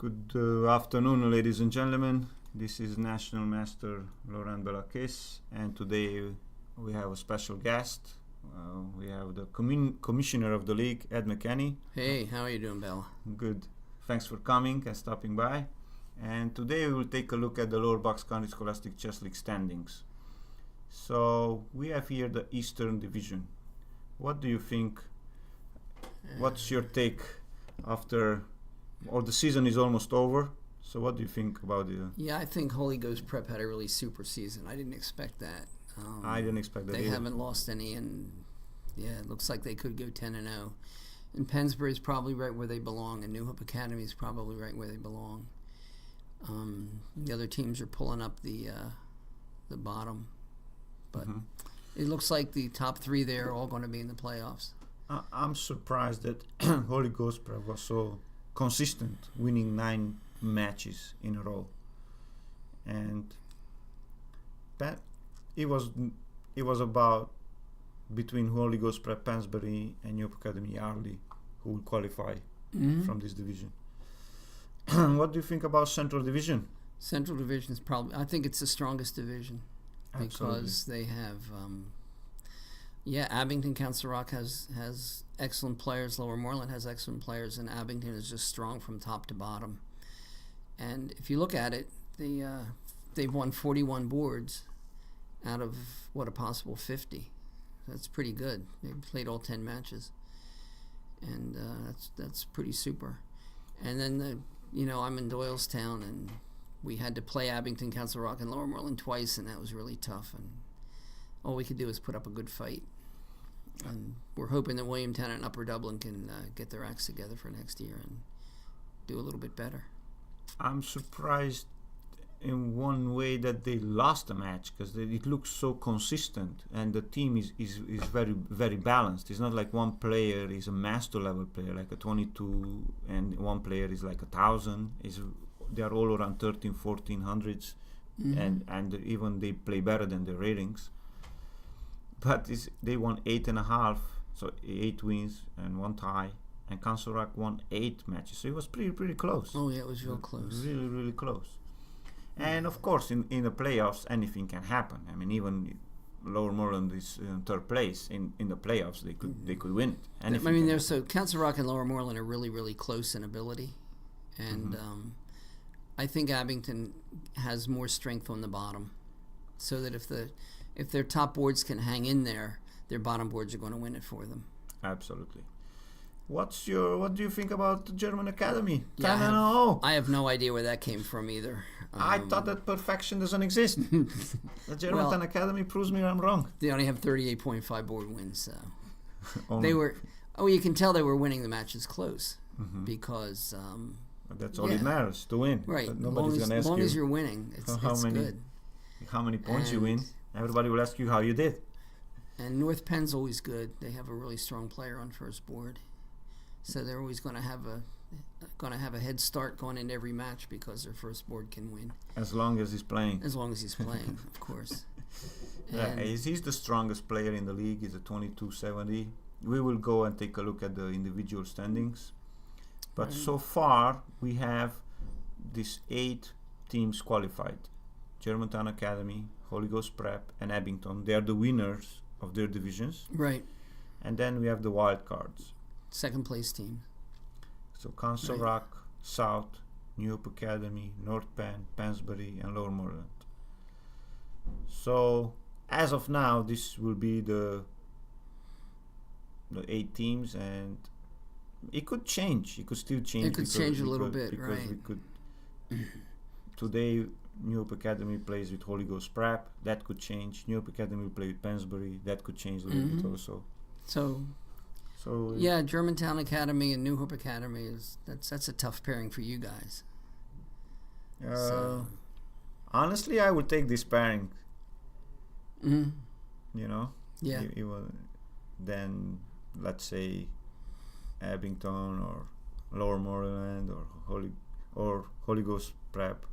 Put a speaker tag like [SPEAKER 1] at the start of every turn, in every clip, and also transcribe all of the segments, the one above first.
[SPEAKER 1] Good afternoon, ladies and gentlemen. This is National Master Laurent Belakis, and today we have a special guest. We have the Commissioner of the League, Ed McKenney.
[SPEAKER 2] Hey, how are you doing, Bella?
[SPEAKER 1] Good. Thanks for coming and stopping by. And today we will take a look at the Lower Bucks County Scholastic Chess League standings. So we have here the Eastern Division. What do you think? What's your take after... the season is almost over, so what do you think about it?
[SPEAKER 2] Yeah, I think Holy Ghost Prep had a really super season. I didn't expect that.
[SPEAKER 1] I didn't expect that
[SPEAKER 2] They
[SPEAKER 1] either.
[SPEAKER 2] haven't lost any, and yeah, it looks like they could go 10-0. And Pennsbury's probably right where they belong, and New Hope Academy is probably right where they belong. The other teams are pulling up the bottom, but it looks like the top three there are all going to be in the playoffs.
[SPEAKER 1] I'm surprised that Holy Ghost Prep was so consistent, winning 9 matches in a row, and that it was about between Holy Ghost Prep, Pensbury, and New Hope Academy Yardley who will qualify from this division. What do you think about Central Division?
[SPEAKER 2] Central Division is probably, I think it's the strongest division.
[SPEAKER 1] Absolutely.
[SPEAKER 2] Because they have Abington, Council Rock has excellent players. Lower Moreland has excellent players, and Abington is just strong from top to bottom. And if you look at it, they've won 41 boards out of a possible 50. That's pretty good. They've played all 10 matches, and that's pretty super. And then I'm in Doylestown, and we had to play Abington, Council Rock, and Lower Moreland twice, and that was really tough. And all we could do is put up a good fight. And we're hoping that Williamtown and Upper Dublin can get their acts together for next year and do a little bit better.
[SPEAKER 1] I'm surprised in one way that they lost the match, because it looks so consistent, and the team is very, very balanced. It's not like one player is a master level player like a 22 and one player is like 1,000. They are all around 13, 1400s, and even they play better than their ratings. But they won 8.5, so 8 wins and 1 tie. And Council Rock won 8 matches, so it was pretty close.
[SPEAKER 2] Oh yeah, it was real close.
[SPEAKER 1] Really, really close. And of course, in the playoffs, anything can happen. I mean, even Lower Moreland is in 3rd place. In the playoffs, they could win it.
[SPEAKER 2] Council Rock and Lower Moreland are really, really close in ability, and I think Abington has more strength on the bottom, so that if their top boards can hang in there, their bottom boards are going to win it for them.
[SPEAKER 1] Absolutely. What do you think about the German Academy?
[SPEAKER 2] Yeah,
[SPEAKER 1] 10-0.
[SPEAKER 2] I have no idea where that came from either.
[SPEAKER 1] I thought that perfection doesn't exist. The German Academy proves me I'm wrong.
[SPEAKER 2] They only have 38.5 board wins, so
[SPEAKER 1] Only.
[SPEAKER 2] they were. Oh, you can tell they were winning the matches close because.
[SPEAKER 1] That's all it matters, to win.
[SPEAKER 2] Right.
[SPEAKER 1] But nobody's going to ask you.
[SPEAKER 2] As long as you're winning, it's good.
[SPEAKER 1] How many points you win? Everybody will ask you how you did.
[SPEAKER 2] And North Penn's always good. They have a really strong player on first board, so they're always going to have a head start going into every match because their first board can win.
[SPEAKER 1] As long as he's playing.
[SPEAKER 2] As long as he's playing, of course.
[SPEAKER 1] He's the strongest player in the league. He's a 2270. We will go and take a look at the individual standings. But so far, we have these 8 teams qualified. Germantown Academy, Holy Ghost Prep, and Abington. They are the winners of their divisions.
[SPEAKER 2] Right.
[SPEAKER 1] And then we have the wild cards.
[SPEAKER 2] 2nd place team.
[SPEAKER 1] So Council Rock, South, New Hope Academy, North Penn, Pensbury, and Lower Moreland. So as of now, this will be the 8 teams, and it could change. It could still change.
[SPEAKER 2] It could change a little bit,
[SPEAKER 1] because
[SPEAKER 2] right?
[SPEAKER 1] We could. Today, New Hope Academy plays with Holy Ghost Prep. That could change. New Hope Academy will play with Pensbury. That could change a little bit also.
[SPEAKER 2] So yeah, Germantown Academy and New Hope Academy that's a tough pairing for you guys.
[SPEAKER 1] Honestly, I would take this pairing. You know.
[SPEAKER 2] Yeah.
[SPEAKER 1] Then let's say Abington or Lower Moreland or Holy Ghost Prep.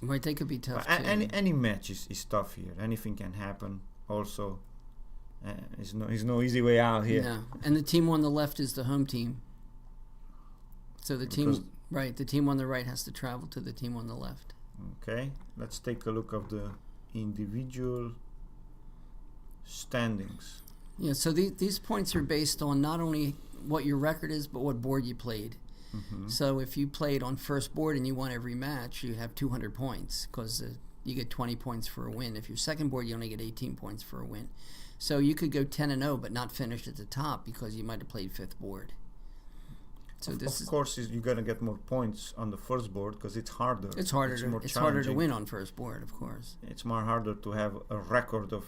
[SPEAKER 2] Right, they could be tough too.
[SPEAKER 1] Any match is tough here. Anything can happen. Also, there's no easy way out here.
[SPEAKER 2] No, and the team on the left is the home team. So the team Right. The team on the right has to travel to the team on the left.
[SPEAKER 1] Okay. Let's take a look of the individual standings.
[SPEAKER 2] Yeah, so these points are based on not only what your record is, but what board you played.
[SPEAKER 1] Mm-hmm.
[SPEAKER 2] So if you played on first board and you won every match, you have 200 points because you get 20 points for a win. If you're second board, you only get 18 points for a win. So you could go 10-0 but not finish at the top because you might have played fifth board. So
[SPEAKER 1] Of course, you're gonna get more points on the first board because it's harder.
[SPEAKER 2] It's harder to win on first board, of course.
[SPEAKER 1] It's more harder to have a record of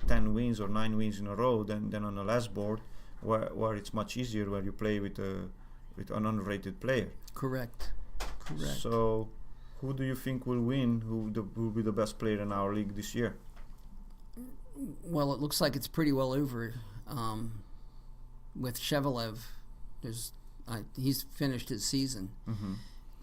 [SPEAKER 1] 10 wins or 9 wins in a row than on the last board, where it's much easier where you play with an unrated player.
[SPEAKER 2] Correct.
[SPEAKER 1] So, who do you think will win? Who will be the best player in our league this year?
[SPEAKER 2] Well, it looks like it's pretty well over. With Shevelev, he's finished his season,
[SPEAKER 1] mm-hmm.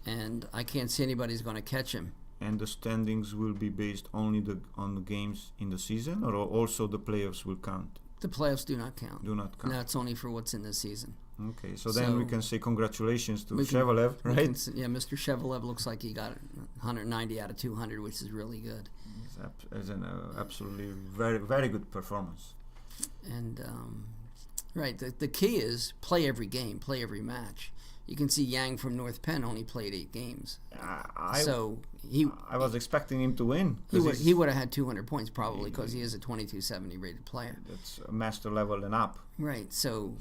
[SPEAKER 2] and I can't see anybody's going to catch him.
[SPEAKER 1] And the standings will be based only on the games in the season, or also the playoffs will count?
[SPEAKER 2] The playoffs do not count.
[SPEAKER 1] No,
[SPEAKER 2] it's only for what's in the season.
[SPEAKER 1] Okay, so then we can say congratulations to Shevelev, right?
[SPEAKER 2] Mr. Shevelev looks like he got 190 out of 200, which is really good.
[SPEAKER 1] It's an absolutely very, very good performance.
[SPEAKER 2] And right, the key is play every game, play every match. You can see Yang from North Penn only played 8 games.
[SPEAKER 1] I was expecting him to win.
[SPEAKER 2] He would have had 200 points probably because he is a 2270 rated player.
[SPEAKER 1] That's a master level and up.
[SPEAKER 2] Right, so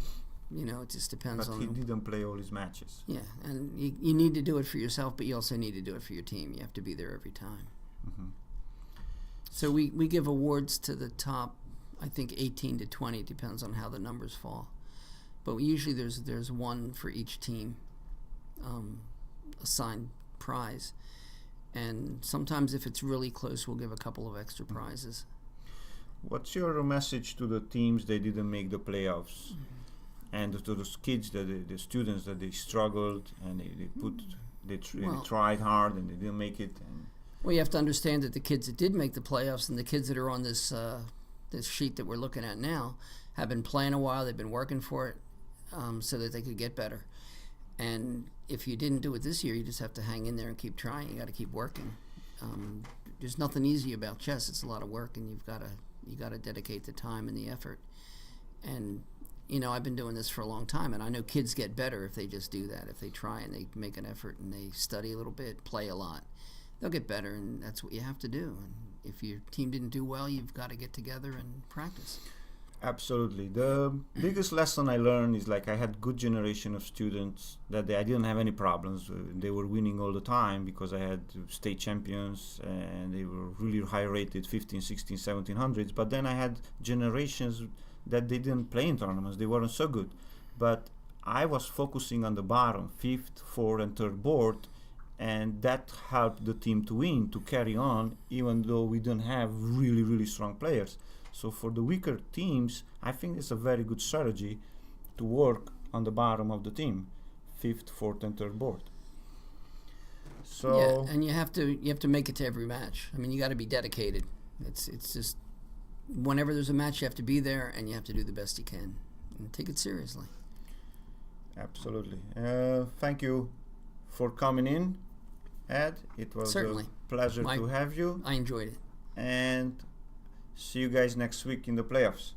[SPEAKER 2] it just depends on.
[SPEAKER 1] But he didn't play all his matches.
[SPEAKER 2] Yeah, and you need to do it for yourself, but you also need to do it for your team. You have to be there every time.
[SPEAKER 1] Mm-hmm.
[SPEAKER 2] So we give awards to the top, I think 18 to 20, depends on how the numbers fall. But usually there's one for each team, assigned prize. And sometimes if it's really close, we'll give a couple of extra prizes.
[SPEAKER 1] What's your message to the teams that didn't make the playoffs? And to those kids, the students that they struggled and they tried hard and they didn't make it?
[SPEAKER 2] Well, you have to understand that the kids that did make the playoffs and the kids that are on this sheet that we're looking at now have been playing a while. They've been working for it so that they could get better. And if you didn't do it this year, you just have to hang in there and keep trying. You got to keep working. There's nothing easy about chess. It's a lot of work, and you got to dedicate the time and the effort. And I've been doing this for a long time, and I know kids get better if they just do that. If they try and they make an effort and they study a little bit, play a lot, they'll get better, and that's what you have to do. And if your team didn't do well, you've got to get together and practice.
[SPEAKER 1] Absolutely. The biggest lesson I learned is I had good generation of students that I didn't have any problems. They were winning all the time because I had state champions and they were really high rated, 15, 16, 1700s. But then I had generations that they didn't play in tournaments. They weren't so good. But I was focusing on the bottom, 5th, 4th, and 3rd board, and that helped the team to win, to carry on, even though we didn't have really, really strong players. So for the weaker teams, I think it's a very good strategy to work on the bottom of the team, 5th, 4th, and 3rd board. So
[SPEAKER 2] yeah, and you have to make it to every match. I mean, you got to be dedicated. It's just whenever there's a match, you have to be there, and you have to do the best you can and take it seriously.
[SPEAKER 1] Absolutely. Thank you for coming in, Ed. It was
[SPEAKER 2] Certainly.
[SPEAKER 1] A pleasure to have you.
[SPEAKER 2] I enjoyed it.
[SPEAKER 1] And see you guys next week in the playoffs.